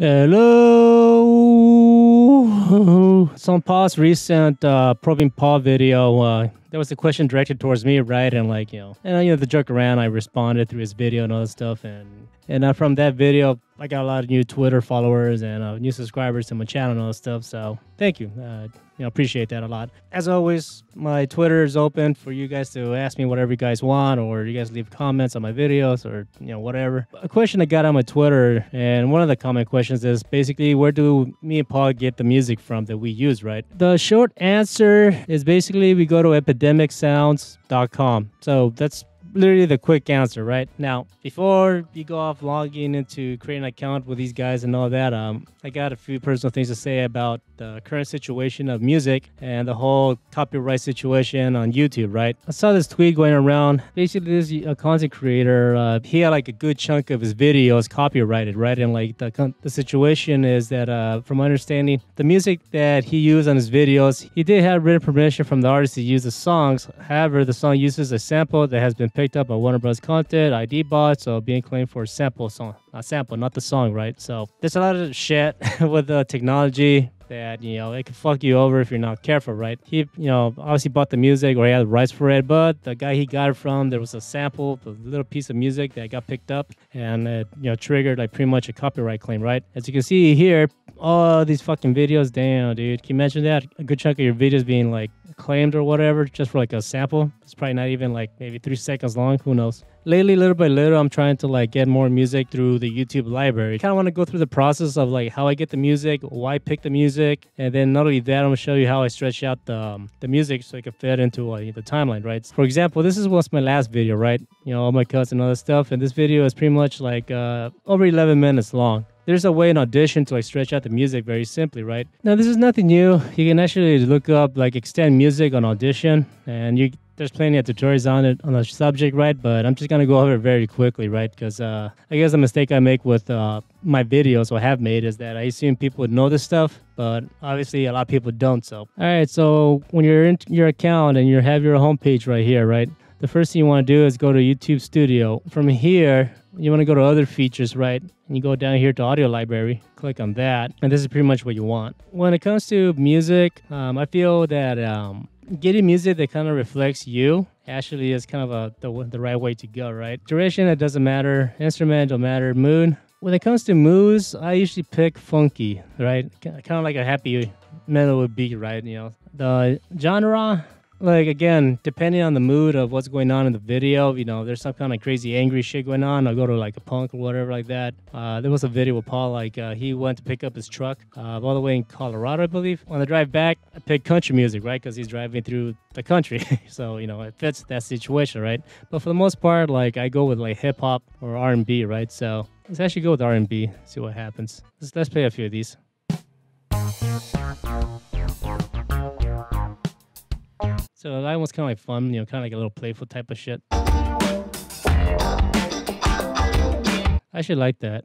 Hello. Some past recent probing Paul video. There was a question directed towards me, right? And the joke around. I responded through his video and all that stuff, and from that video, I got a lot of new Twitter followers and new subscribers to my channel and all that stuff. So thank you. Appreciate that a lot. As always, my Twitter is open for you guys to ask me whatever you guys want, or you guys leave comments on my videos, or whatever. A question I got on my Twitter, and one of the comment questions is basically, where do me and Paul get the music from that we use, right? The short answer is basically we go to epidemicsounds.com. So that's literally the quick answer, right? Now, before you go off logging into creating an account with these guys and all that, I got a few personal things to say about the current situation of music and the whole copyright situation on YouTube, right? I saw this tweet going around. Basically, this content creator, he had like a good chunk of his videos copyrighted, right? And like the situation is that, from my understanding, the music that he used on his videos, he did have written permission from the artist to use the songs. However, the song uses a sample that has been picked up by Warner Bros. Content, ID bot, so being claimed for a sample, not the song, right? So there's a lot of shit with the technology that, it can fuck you over if you're not careful, right? He, obviously bought the music or he had the rights for it, but the guy he got it from, there was a sample, a little piece of music that got picked up and it, triggered like pretty much a copyright claim, right? As you can see here, all these fucking videos, damn, dude. Can you imagine that? A good chunk of your videos being like claimed or whatever just for like a sample. It's probably not even like maybe 3 seconds long. Who knows? Lately, little by little, I'm trying to like get more music through the YouTube library. Kind of want to go through the process of like how I get the music, why I pick the music, and then not only that, I'm gonna show you how I stretch out the music so it can fit into the timeline, right? For example, this was my last video, right? All my cuts and all that stuff, and this video is pretty much like over 11 minutes long. There's a way in Audition to like stretch out the music very simply, right? Now, this is nothing new. You can actually look up like extend music on Audition, and there's plenty of tutorials on it on the subject, right? But I'm just gonna go over it very quickly, right? Because I guess the mistake I make with my videos or have made is that I assume people would know this stuff, but obviously a lot of people don't. So, all right. So when you're in your account and you have your homepage right here, right? The first thing you want to do is go to YouTube Studio. From here, you want to go to other features, right? And you go down here to audio library, click on that. And this is pretty much what you want. When it comes to music, I feel that getting music that kind of reflects you actually is kind of the right way to go, right? Duration, it doesn't matter. Instrument, don't matter. Mood. When it comes to moods, I usually pick funky, right? Kind of like a happy mellow beat, right? The genre, like, again, depending on the mood of what's going on in the video, there's some kind of crazy angry shit going on. I'll go to like a punk or whatever like that. There was a video with Paul, like he went to pick up his truck all the way in Colorado, I believe. On the drive back, I picked country music, right? Because he's driving through the country. So, it fits that situation, right? But for the most part, like I go with like hip hop or R&B, right? So let's actually go with R&B, see what happens. Let's play a few of these. So that one's kind of like fun, kind of like a little playful type of shit. I should like that.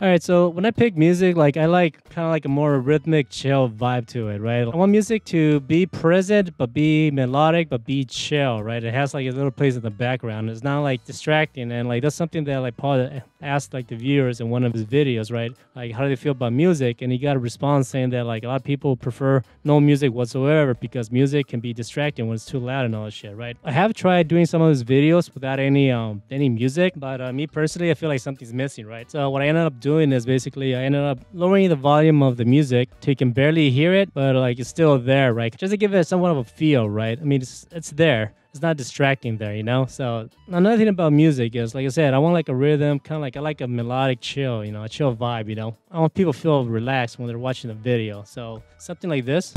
All right, so when I pick music, like I like kind of like a more rhythmic, chill vibe to it, right? I want music to be present, but be melodic, but be chill, right? It has like a little place in the background. It's not like distracting, and like that's something that like Paul asked like the viewers in one of his videos, right? Like, how do they feel about music? And he got a response saying that like a lot of people prefer no music whatsoever because music can be distracting when it's too loud and all that shit, right? I have tried doing some of his videos without any music, but me personally, I feel like something's missing, right? So what I ended up doing is basically I ended up lowering the volume of the music so you can barely hear it, but like it's still there, right? Just to give it somewhat of a feel, right? I mean, it's there. It's not distracting there, So another thing about music is, like I said, I want like a rhythm, kind of like I like a melodic chill, a chill vibe, I want people to feel relaxed when they're watching the video. So something like this.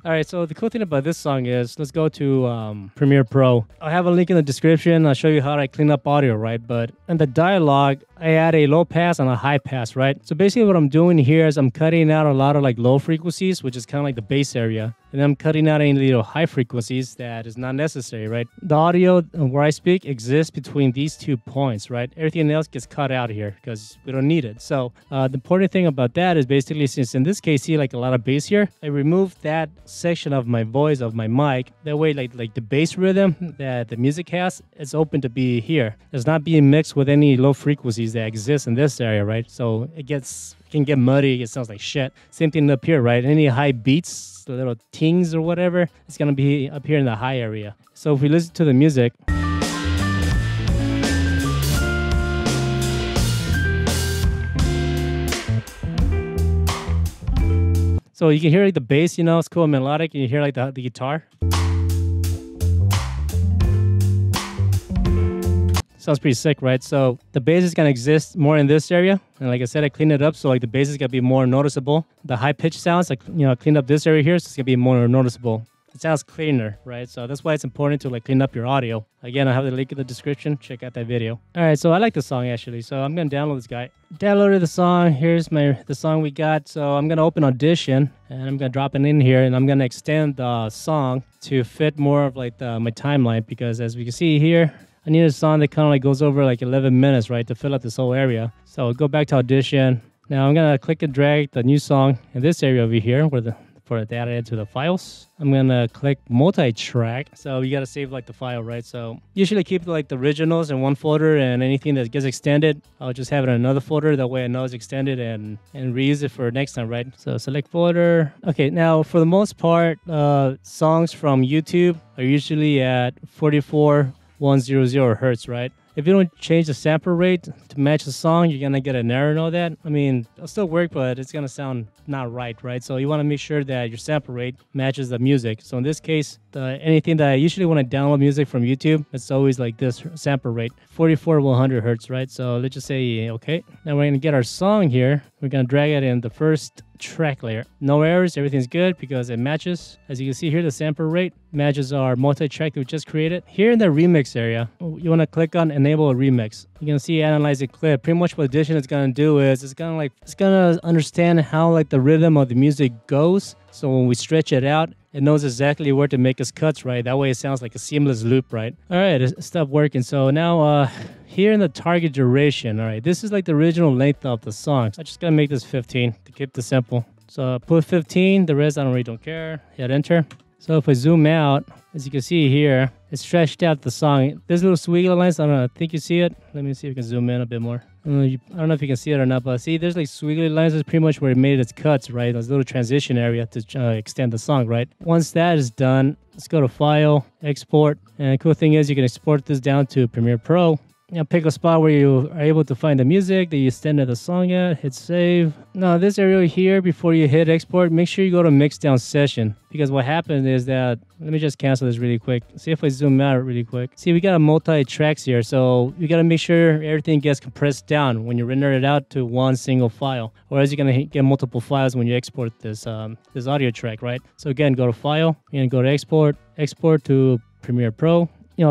All right, so the cool thing about this song is, let's go to Premiere Pro. I'll have a link in the description. I'll show you how I clean up audio, right? But in the dialogue, I add a low pass and a high pass, right? So basically what I'm doing here is I'm cutting out a lot of like low frequencies, which is kind of like the bass area. and I'm cutting out any little high frequencies that is not necessary, right? The audio where I speak exists between these 2 points, right? Everything else gets cut out here because we don't need it. So the important thing about that is basically, since in this case, see like a lot of bass here, I removed that section of my voice, of my mic. That way, like the bass rhythm that the music has, it's open to be here. It's not being mixed with any low frequencies that exist in this area, right? So it can get muddy. It sounds like shit. Same thing up here, right? Any high beats, the little tings or whatever, it's gonna be up here in the high area. So if we listen to the music, so you can hear like the bass, it's cool and melodic, and you hear like the guitar. Sounds pretty sick, right? So the bass is gonna exist more in this area, and like I said, I cleaned it up so like the bass is gonna be more noticeable. The high pitch sounds, like I cleaned up this area here, so it's gonna be more noticeable. It sounds cleaner, right? So that's why it's important to like clean up your audio. Again, I have the link in the description. Check out that video. All right, so I like the song actually, so I'm gonna download this guy. Downloaded the song. Here's the song we got. So I'm gonna open Audition and I'm gonna drop it in here, and I'm gonna extend the song to fit more of like my timeline, because as we can see here, I need a song that kind of like goes over like 11 minutes, right, to fill up this whole area. So I'll go back to Audition. Now I'm gonna click and drag the new song in this area over here for the data into the files. I'm gonna click multi-track. So you gotta save like the file, right? So usually keep like the originals in one folder, and anything that gets extended, I'll just have it in another folder. That way I know it's extended and reuse it for next time, right? So select folder. Okay, now for the most part, songs from YouTube are usually at 44,100 hertz, right? If you don't change the sample rate to match the song, you're gonna get an error and all that. I mean, it'll still work, but it's gonna sound not right? So you wanna make sure that your sample rate matches the music. So in this case, anything that I usually when I download music from YouTube, it's always like this sample rate, 44,100 hertz, right? So let's just say, okay. Now we're gonna get our song here. We're gonna drag it in the first track layer. No errors, everything's good because it matches. As you can see here, the sample rate matches our multi-track that we just created. Here in the remix area, you want to click on enable a remix. You can see analyze a clip. Pretty much what Audition is going to do is it's going to understand how like the rhythm of the music goes. So when we stretch it out, it knows exactly where to make its cuts, right? That way it sounds like a seamless loop, right? All right, it stopped working. So now here in the target duration, all right, this is like the original length of the song. So I'm just going to make this 15 to keep this simple. So put 15, the rest I don't care. Hit enter. So if I zoom out, as you can see here, it stretched out the song. This little squiggly lines, I don't know, I think you see it. Let me see if we can zoom in a bit more. I don't know if you can see it or not, but see, there's like squiggly lines. That's pretty much where it made its cuts, right? There's a little transition area to extend the song, right? Once that is done, let's go to File, Export. And the cool thing is you can export this down to Premiere Pro. Pick a spot where you are able to find the music that you extended the song at, hit save. Now this area here, before you hit export, make sure you go to mixdown session, because what happens is that, let me just cancel this really quick. See if I zoom out really quick. See, we got a multi-tracks here, so you gotta make sure everything gets compressed down when you render it out to one single file, or else you're gonna get multiple files when you export this audio track, right? So again, go to File, and go to Export, Export to Premiere Pro.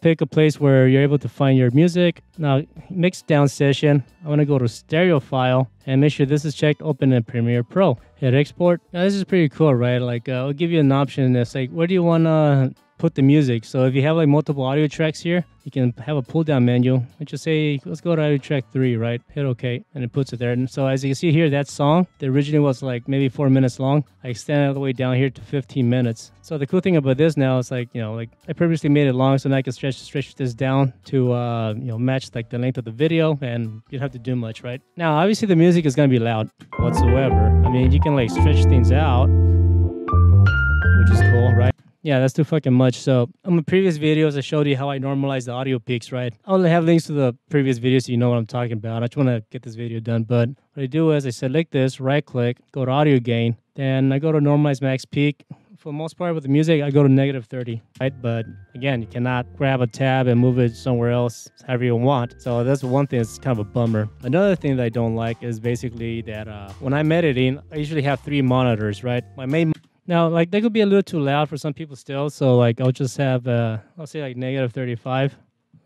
Pick a place where you're able to find your music. Now, mix down session. I want to go to stereo file and make sure this is checked, open in Premiere Pro. Hit export. Now, this is pretty cool, right? Like, I'll give you an option that's like, where do you want to put the music? So if you have like multiple audio tracks here, you can have a pull down menu. Let's just say, let's go to audio track 3, right? Hit OK, and it puts it there. And so as you can see here, that song, that originally was like maybe 4 minutes long, I extended it all the way down here to 15 minutes. So the cool thing about this now is like, like I previously made it long, so now I can stretch this down to, match like the length of the video, and you don't have to do much, right? Now, obviously the music is going to be loud whatsoever. I mean, you can like stretch things out, which is cool, right? Yeah, that's too fucking much. So on my previous videos, I showed you how I normalize the audio peaks, right? I'll have links to the previous videos so you know what I'm talking about. I just want to get this video done. But what I do is I select this, right click, go to audio gain, then I go to normalize max peak. For the most part with the music, I go to -30, right? But again, you cannot grab a tab and move it somewhere else, however you want. So that's one thing that's kind of a bummer. Another thing that I don't like is basically that when I'm editing, I usually have 3 monitors, right? My main Now, like, they could be a little too loud for some people still, so, like, I'll just have, I'll say, like, -35.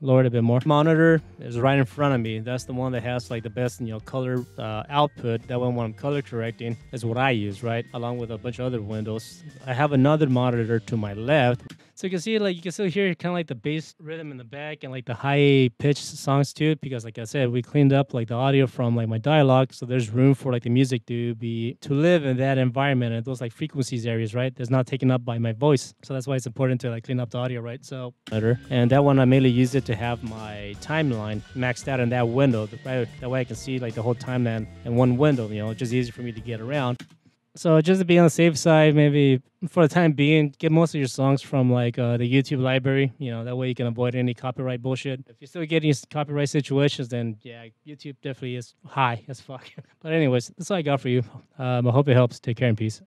lower it a bit more. Monitor is right in front of me. That's the one that has like the best, color output. That one when I'm color correcting is what I use, right? Along with a bunch of other windows. I have another monitor to my left. So you can see, like, you can still hear kind of like the bass rhythm in the back and like the high pitched songs too, because like I said, we cleaned up like the audio from like my dialogue. So there's room for like the music to live in that environment and those like frequencies areas, right? That's not taken up by my voice. So that's why it's important to like clean up the audio, right? So better. And that one I mainly use it to have my timeline maxed out in that window. That way I can see like the whole timeline in one window, it's just easy for me to get around. So just to be on the safe side, maybe for the time being, get most of your songs from like the YouTube library. That way you can avoid any copyright bullshit. If you're still getting copyright situations, then yeah, YouTube definitely is high as fuck. But anyways, that's all I got for you. I hope it helps. Take care and peace.